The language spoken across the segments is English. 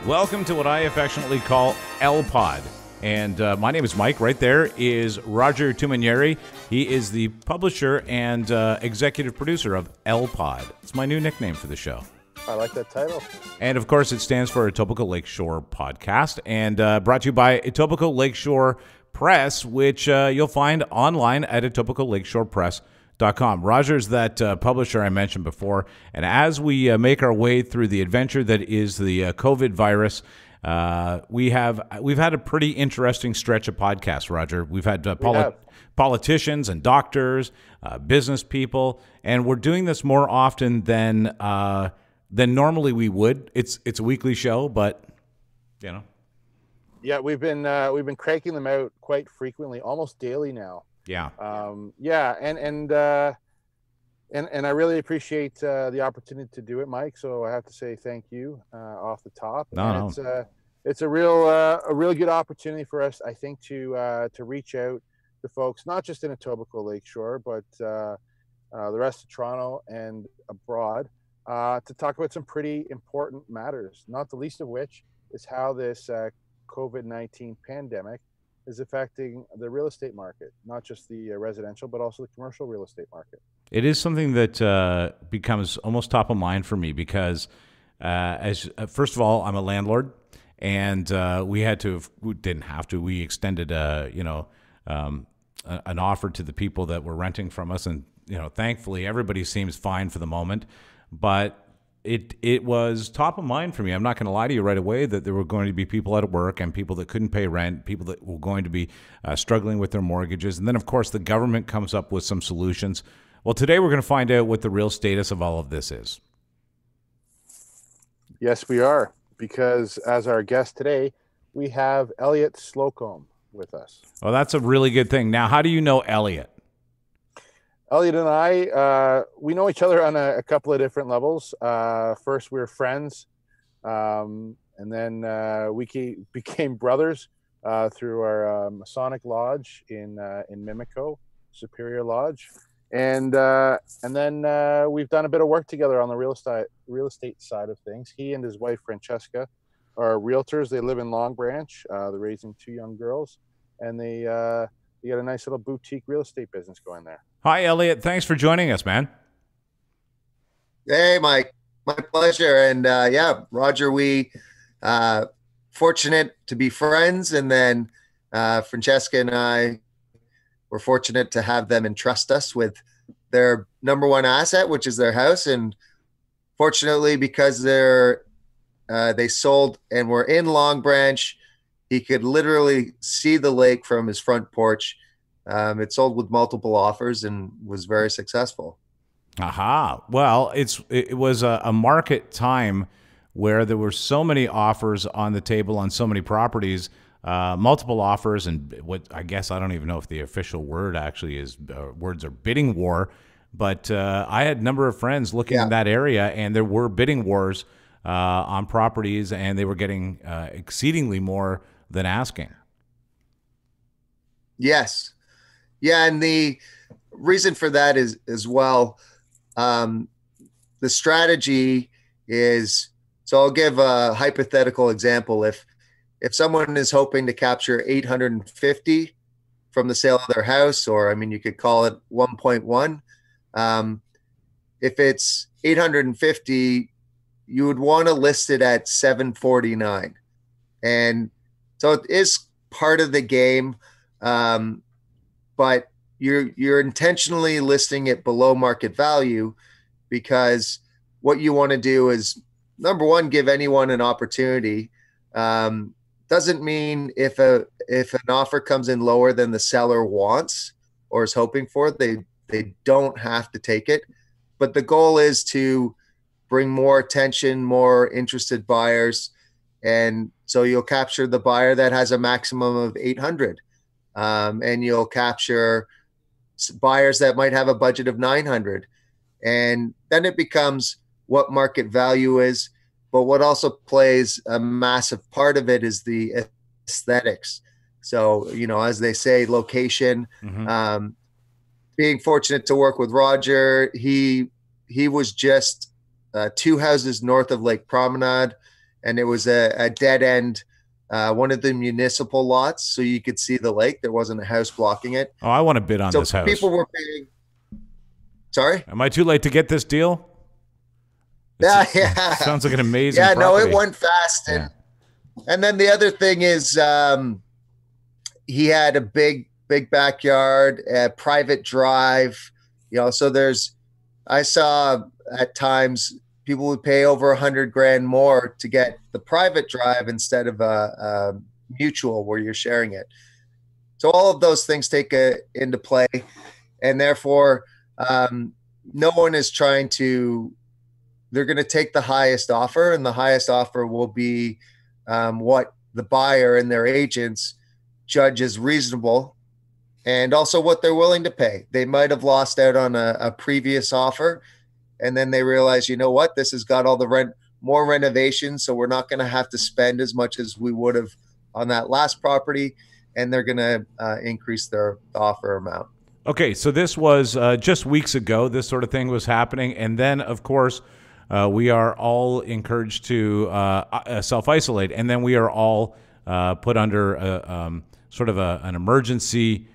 Welcome to what I affectionately call L-Pod. And my name is Mike. Right there is Roger Tumanieri. He is the publisher and executive producer of L-Pod. It's my new nickname for the show. I like that title. And, of course, it stands for Etobicoke Lakeshore Podcast. And brought to you by Etobicoke Lakeshore Press, which you'll find online at etobicoke-lakeshore-press.com. Roger's that publisher I mentioned before. And as we make our way through the adventure that is the COVID virus, we've had a pretty interesting stretch of podcasts, Roger. We've had politicians and doctors, business people, and we're doing this more often than normally we would. It's a weekly show, but you know. Yeah, we've been cranking them out quite frequently, almost daily now. Yeah. And I really appreciate the opportunity to do it, Mike. So I have to say thank you off the top. No. It's a real good opportunity for us, I think, to reach out to folks, not just in Etobicoke Lakeshore, but the rest of Toronto and abroad, to talk about some pretty important matters, not the least of which is how this COVID-19 pandemic is affecting the real estate market, not just the residential, but also the commercial real estate market. It is something that becomes almost top of mind for me because, first of all, I'm a landlord, and we extended an offer to the people that were renting from us, and thankfully everybody seems fine for the moment, but it was top of mind for me. I'm not going to lie to you right away that there were going to be people out of work and people that couldn't pay rent, people that were going to be struggling with their mortgages. And then, of course, the government comes up with some solutions. Well, today we're going to find out what the real status of all of this is. Yes, we are, because as our guest today, we have Elliott Slocombe with us. Well, that's a really good thing. Now, how do you know Elliott? Elliott and I, we know each other on a couple of different levels. First, we were friends, and then we became brothers through our Masonic Lodge in Mimico, Superior Lodge, and then we've done a bit of work together on the real estate side of things. He and his wife Francesca are realtors. They live in Long Branch. They're raising two young girls, and they got a nice little boutique real estate business going there. Hi, Elliott. Thanks for joining us, man. Hey, Mike. My pleasure. And Roger, we fortunate to be friends. And then Francesca and I were fortunate to have them entrust us with their number one asset, which is their house. And fortunately, because they sold and were in Long Branch, he could literally see the lake from his front porch. It sold with multiple offers and was very successful. Aha. Well, it was a market time where there were so many offers on the table on so many properties, multiple offers, and I don't even know if the official word actually is words are bidding war, but I had a number of friends looking in that area, and there were bidding wars on properties, and they were getting exceedingly more than asking. Yes. Yeah, and the reason for that is as well, the strategy is, so I'll give a hypothetical example. If someone is hoping to capture 850 from the sale of their house, or you could call it 1.1, if it's 850, you would want to list it at 749. And so it is part of the game. But you're intentionally listing it below market value, because what you want to do is, number one, give anyone an opportunity. Doesn't mean if an offer comes in lower than the seller wants or is hoping for, they don't have to take it. But the goal is to bring more attention, more interested buyers. And so you'll capture the buyer that has a maximum of 800. And you'll capture buyers that might have a budget of 900. And then it becomes what market value is. But what also plays a massive part of it is the aesthetics. So, as they say, location. Mm-hmm. Being fortunate to work with Roger, he was just 2 houses north of Lake Promenade. and it was a dead end, one of the municipal lots, so you could see the lake. There wasn't a house blocking it. Oh, I want to bid on this house. People were paying. Sorry? Am I too late to get this deal? Yeah. Sounds like an amazing Yeah, property. no, it went fast. And then the other thing is he had a big backyard, a private drive, so I saw at times people would pay over $100,000 more to get the private drive instead of a mutual where you're sharing it. So all of those things take into play, and therefore no one is trying to. They're going to take the highest offer, and the highest offer will be what the buyer and their agents judge as reasonable, and also what they're willing to pay. They might have lost out on a previous offer, and then they realize, you know what, this has got all the more renovations, so we're not going to have to spend as much as we would have on that last property, and they're going to increase their offer amount. Okay, so this was just weeks ago. This sort of thing was happening, and then, of course, we are all encouraged to self-isolate, and then we are all put under sort of an emergency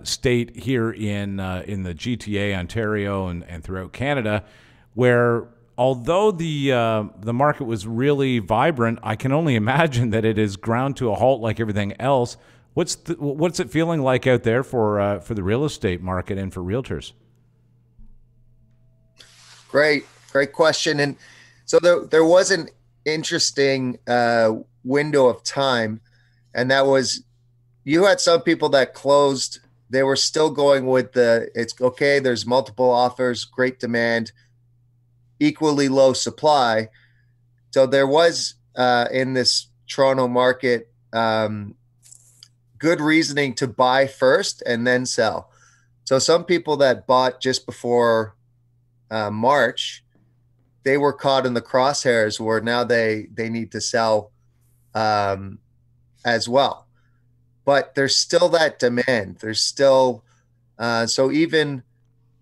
state here in the GTA, Ontario, and throughout Canada, where although the market was really vibrant, I can only imagine that it is ground to a halt like everything else. What's it feeling like out there for the real estate market and for realtors? Great question. And so there was an interesting window of time, and that was, you had some people that closed. They were still going with it's okay, there's multiple offers, great demand, equally low supply. So there was in this Toronto market good reasoning to buy first and then sell. So some people that bought just before March, they were caught in the crosshairs where now they need to sell as well. But there's still that demand. There's still, so even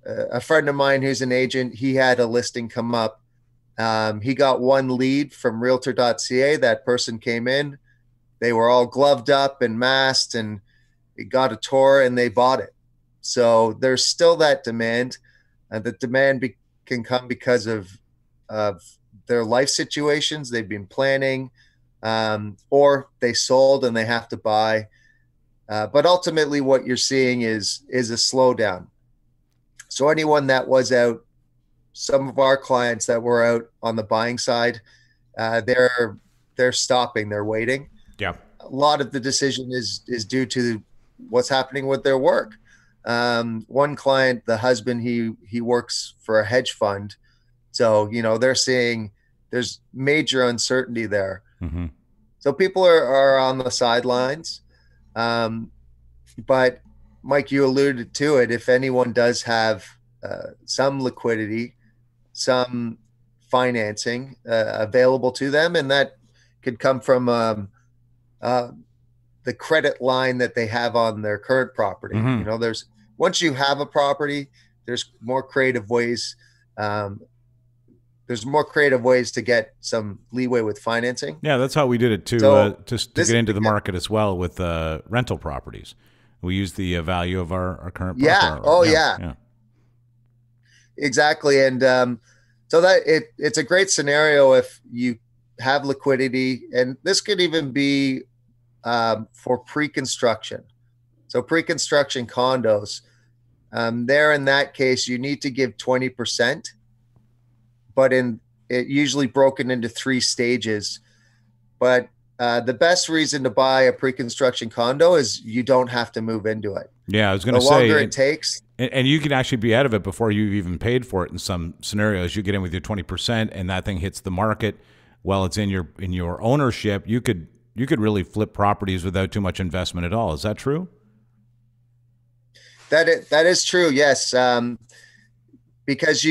a friend of mine who's an agent, he had a listing come up. He got one lead from realtor.ca. That person came in. They were all gloved up and masked, and got a tour, and they bought it. So there's still that demand. The demand can come because of their life situations they've been planning, or they sold and they have to buy. But ultimately what you're seeing is a slowdown. So anyone that was out, some of our clients that were out on the buying side, they're stopping, they're waiting. Yeah. A lot of the decision is due to what's happening with their work. One client, the husband, he works for a hedge fund. So, they're seeing there's major uncertainty there. Mm-hmm. So people are on the sidelines. But Mike, you alluded to it. If anyone does have some liquidity, some financing available to them, and that could come from the credit line that they have on their current property. Mm-hmm. Once you have a property, there's more creative ways. There's more creative ways to get some leeway with financing. Yeah, that's how we did it too, to get into the market as well with rental properties. We used the value of our current property. Yeah. Oh, yeah. Exactly. And so that it's a great scenario if you have liquidity, and this could even be for pre-construction. So pre-construction condos, there in that case, you need to give 20%. But it usually broken into 3 stages. But the best reason to buy a pre-construction condo is you don't have to move into it. Yeah, I was going to say. The longer it takes. And you can actually be out of it before you've even paid for it in some scenarios. You get in with your 20% and that thing hits the market while it's in your ownership. You could really flip properties without too much investment at all. Is that true? That is true, yes. Because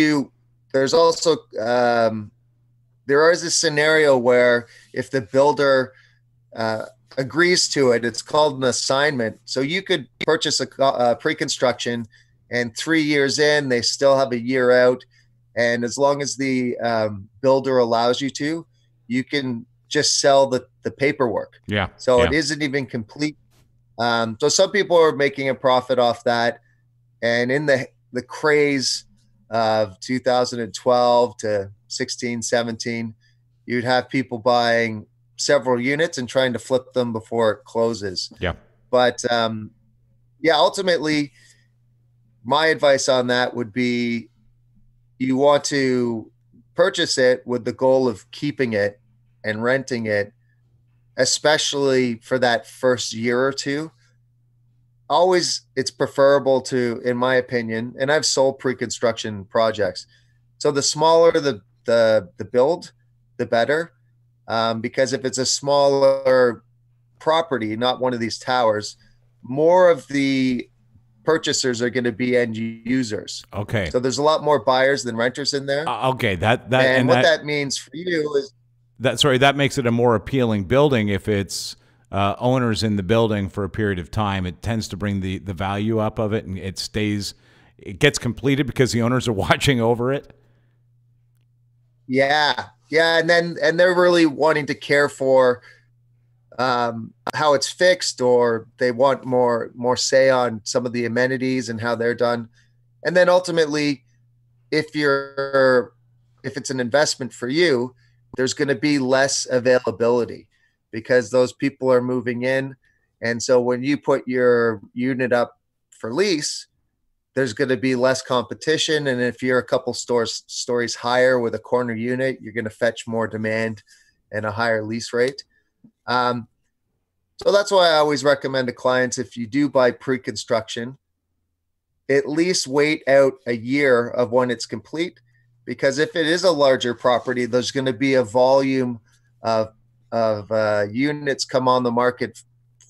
there's also there is a scenario where if the builder agrees to it, it's called an assignment. So you could purchase a pre-construction, and 3 years in, they still have a year out. And as long as the builder allows you to, you can just sell the paperwork. Yeah. So yeah. it isn't even complete. So some people are making a profit off that. And in the craze of 2012 to 16, 17, you'd have people buying several units and trying to flip them before it closes. Yeah. But yeah, ultimately, my advice on that would be you want to purchase it with the goal of keeping it and renting it, especially for that first year or two. Always, it's preferable to, in my opinion, and I've sold pre-construction projects. So the smaller the build, the better, because if it's a smaller property, not one of these towers, more of the purchasers are going to be end users. Okay. So there's a lot more buyers than renters in there. Okay. And what that means for you is that makes it a more appealing building if it's owners in the building for a period of time. It tends to bring the value up of it, and it gets completed because the owners are watching over it. Yeah. And they're really wanting to care for how it's fixed, or they want more say on some of the amenities and how they're done. And then ultimately, if it's an investment for you, there's going to be less availability because those people are moving in. And so when you put your unit up for lease, there's going to be less competition. And if you're a couple stories higher with a corner unit, you're going to fetch more demand and a higher lease rate. So that's why I always recommend to clients, if you do buy pre-construction, at least wait out a year of when it's complete, because if it is a larger property, there's going to be a volume of units come on the market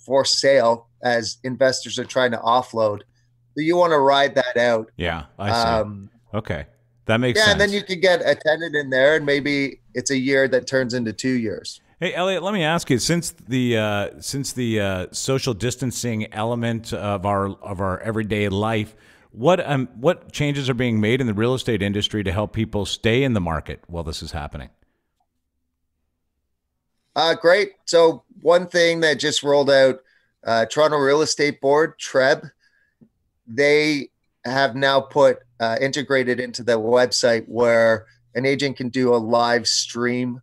for sale as investors are trying to offload. So you want to ride that out. Yeah, I see. Okay, that makes sense. Yeah, and then you could get a tenant in there, and maybe it's a year that turns into 2 years. Hey, Elliott, let me ask you: since the social distancing element of our everyday life, what changes are being made in the real estate industry to help people stay in the market while this is happening? Great. So one thing that just rolled out, Toronto Real Estate Board, TREB, they have now put integrated into the website where an agent can do a live stream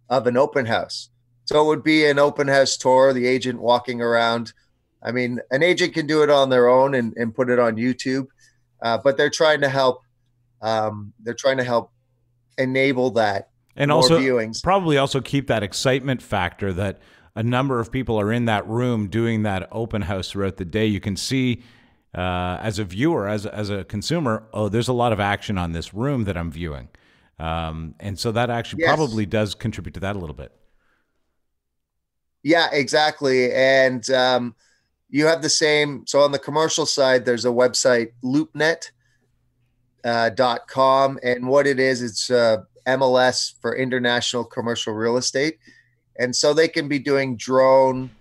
of an open house. So it would be an open house tour, the agent walking around. I mean, an agent can do it on their own and put it on YouTube, but they're trying to help. They're trying to help enable that. And more also viewings. Probably also keep that excitement factor that a number of people are in that room doing that open house throughout the day. You can see as a viewer, as a consumer, oh, there's a lot of action on this room that I'm viewing. And so that actually probably does contribute to that a little bit. Yeah, exactly. And you have the same. So on the commercial side, there's a website, loopnet.com. And what it is, it's MLS for international commercial real estate. And so they can be doing drone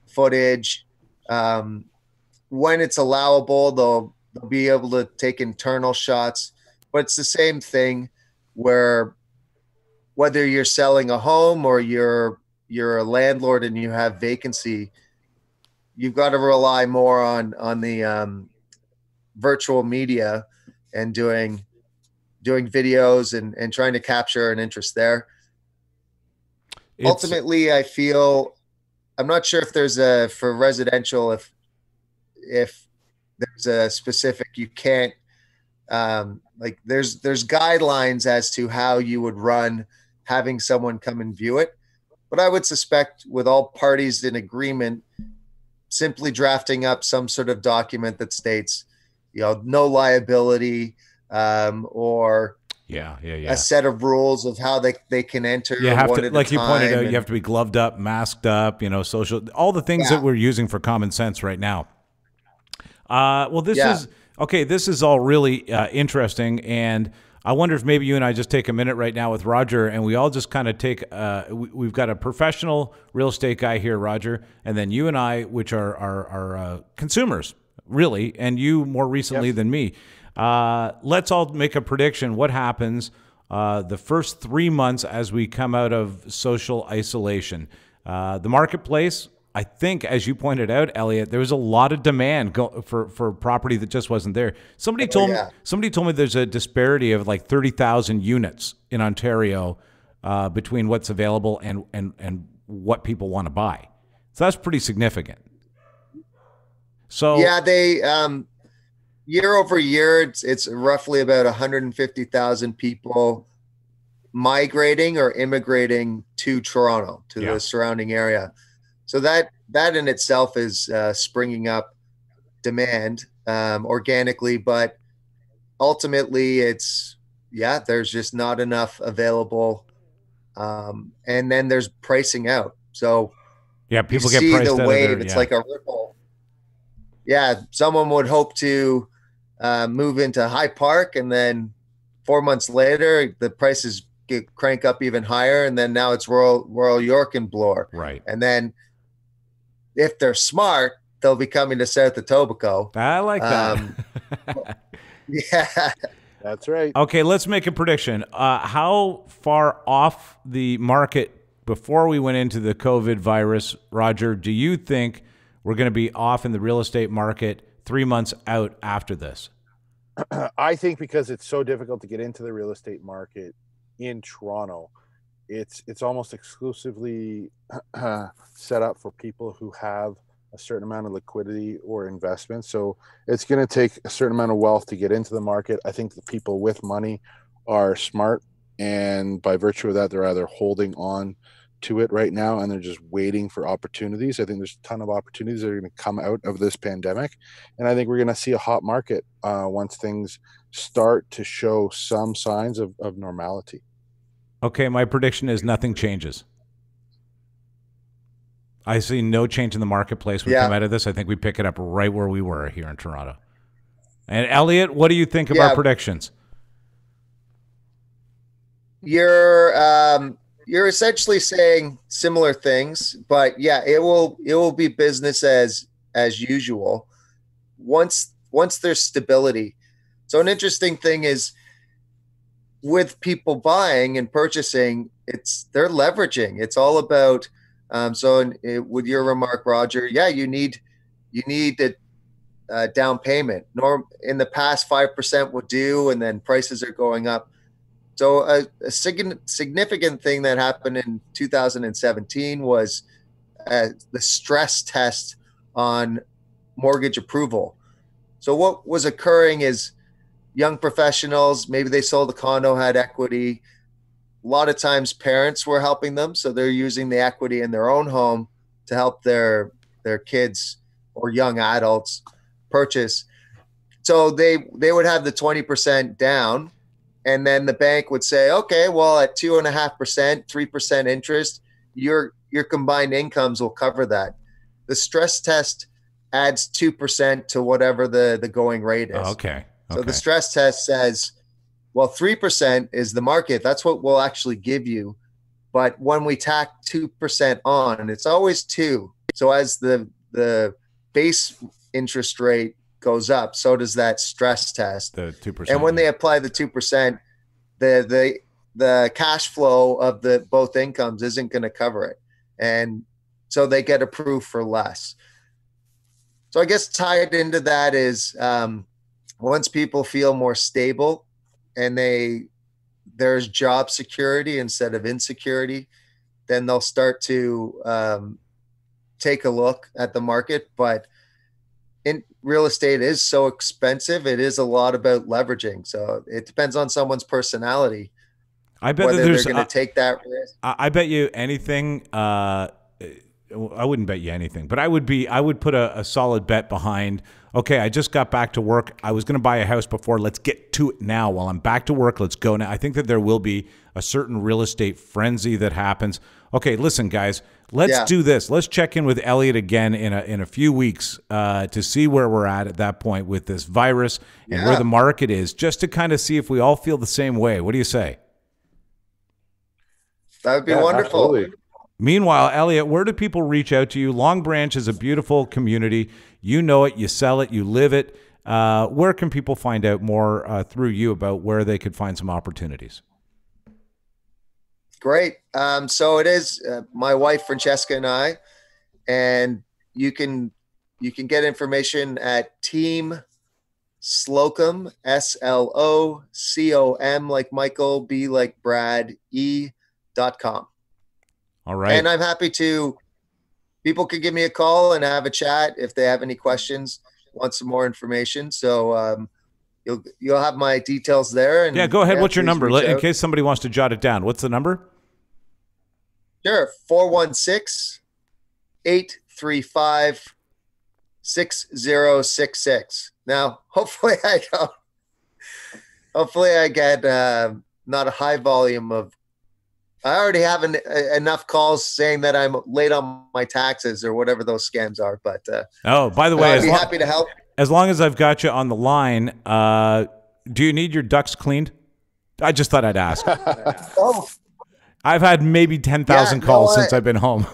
footage. When it's allowable, they'll be able to take internal shots. But it's the same thing where whether you're selling a home or you're a landlord and you have vacancy, you've got to rely more on the virtual media and doing videos and trying to capture an interest there. Ultimately, I feel, I'm not sure if there's for residential, if there's a specific, you can't, like there's guidelines as to how you would run having someone come and view it. But I would suspect with all parties in agreement, simply drafting up some sort of document that states, no liability, or a set of rules of how they can enter. You have to, like you pointed out, you have to be gloved up, masked up, social, all the things that we're using for common sense right now. Well, this is all really interesting, and I wonder if maybe you and I just take a minute right now with Roger, and we all just kind of take. We've got a professional real estate guy here, Roger, and then you and I, which are consumers, really, and you more recently than me. Let's all make a prediction. What happens the first 3 months as we come out of social isolation. The marketplace, I think, as you pointed out, Elliott, there was a lot of demand for property that just wasn't there. Somebody told me there's a disparity of like 30,000 units in Ontario between what's available and what people want to buy. So that's pretty significant. So yeah, they year over year, it's roughly about 150,000 people migrating or immigrating to Toronto, to the surrounding area. So that in itself is springing up demand organically, but ultimately there's just not enough available. And then there's pricing out. So yeah, people get see priced the out wave. of there, it's like a ripple. Yeah, someone would hope to move into High Park, and then 4 months later, the prices crank up even higher, and then now it's Royal York and Bloor. Right. And then if they're smart, they'll be coming to South Etobicoke. I like that. Yeah. That's right. Okay, let's make a prediction. How far off the market before we went into the COVID virus, Roger, do you think we're going to be off in the real estate market 3 months out after this? I think because it's so difficult to get into the real estate market in Toronto, it's almost exclusively set up for people who have a certain amount of liquidity or investment. So it's going to take a certain amount of wealth to get into the market. I think the people with money are smart, and by virtue of that, they're either holding on to it right now and they're just waiting for opportunities. I think there's a ton of opportunities that are going to come out of this pandemic, and I think we're going to see a hot market once things start to show some signs of normality. Okay, my prediction is nothing changes. I see no change in the marketplace when we come out of this. I think we pick it up right where we were here in Toronto. And Elliott, what do you think of our predictions? You're essentially saying similar things, but yeah, it will be business as usual once there's stability. So an interesting thing is with people buying and purchasing, they're leveraging. It's all about with your remark, Roger, you need a down payment. In the past, 5% would do, and then prices are going up. So a significant thing that happened in 2017 was the stress test on mortgage approval. So what was occurring is young professionals, maybe they sold a condo, had equity. A lot of times parents were helping them. So they're using the equity in their own home to help their kids or young adults purchase. So they would have the 20% down, and then the bank would say, okay, well, at 2.5%, 3% interest, your combined incomes will cover that. The stress test adds 2% to whatever the going rate is. Okay. So the stress test says, well, 3% is the market. That's what we'll actually give you. But when we tack 2% on, it's always 2. So as the base interest rate goes up, so does that stress test. The 2%. And when they apply the 2%, the cash flow of both incomes isn't going to cover it. And so they get approved for less. So I guess tied into that is once people feel more stable and there's job security instead of insecurity, then they'll start to take a look at the market. But in real estate is so expensive, it is a lot about leveraging. So it depends on someone's personality. I bet whether that they're going to take that risk. I bet you anything. I wouldn't bet you anything, but I would put a solid bet behind, okay, I just got back to work. I was going to buy a house before. Let's get to it now. While I'm back to work, let's go now. I think that there will be a certain real estate frenzy that happens. Okay, listen, guys, let's do this. Let's check in with Elliott again in a few weeks to see where we're at that point with this virus and where the market is, just to kind of see if we all feel the same way. What do you say? That would be wonderful. Absolutely. Meanwhile, Elliott, where do people reach out to you? Long Branch is a beautiful community. You know it, you sell it, you live it. Where can people find out more through you about where they could find some opportunities? Great. So it is my wife, Francesca, and I, and you can get information at Team Slocombe, SLOCOM, like Michael, B like Brad, E.com. All right. And I'm happy to, people can give me a call and have a chat if they have any questions, want some more information. So you'll have my details there. And yeah, go ahead. What's your number? In case somebody wants to jot it down. What's the number? Sure. 416-835-6066. Now, hopefully I get not a high volume of, I already have enough calls saying that I'm late on my taxes or whatever those scams are. But oh, by the way, I'd be happy to help. As long as I've got you on the line, do you need your ducts cleaned? I just thought I'd ask. Oh, I've had maybe 10,000 calls since I've been home.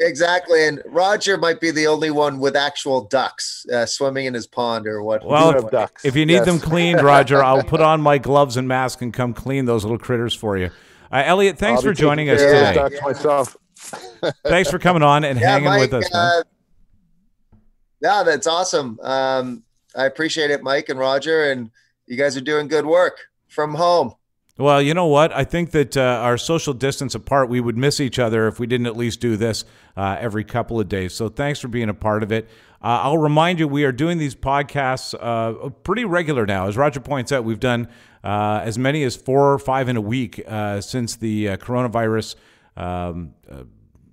Exactly. And Roger might be the only one with actual ducks swimming in his pond or what. Well, if you need them cleaned, Roger, I'll put on my gloves and mask and come clean those little critters for you. Elliott, thanks for joining us today. Myself. Thanks for coming on and hanging Mike, with us, man. Yeah, that's awesome. I appreciate it, Mike and Roger, and you guys are doing good work from home. Well, you know what? I think that our social distance apart, we would miss each other if we didn't at least do this every couple of days. So thanks for being a part of it. I'll remind you, we are doing these podcasts pretty regular now. As Roger points out, we've done as many as 4 or 5 in a week since the coronavirus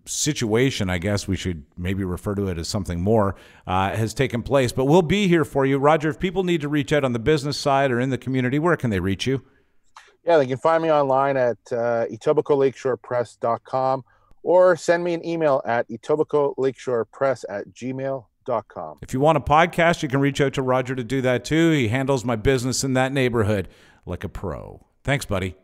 situation, I guess we should maybe refer to it as something more, has taken place. But we'll be here for you. Roger, if people need to reach out on the business side or in the community, where can they reach you? Yeah, they can find me online at etobicokelakeshorepress.com or send me an email at etobicokelakeshorepress@gmail.com. If you want a podcast, you can reach out to Roger to do that too. He handles my business in that neighborhood like a pro. Thanks, buddy.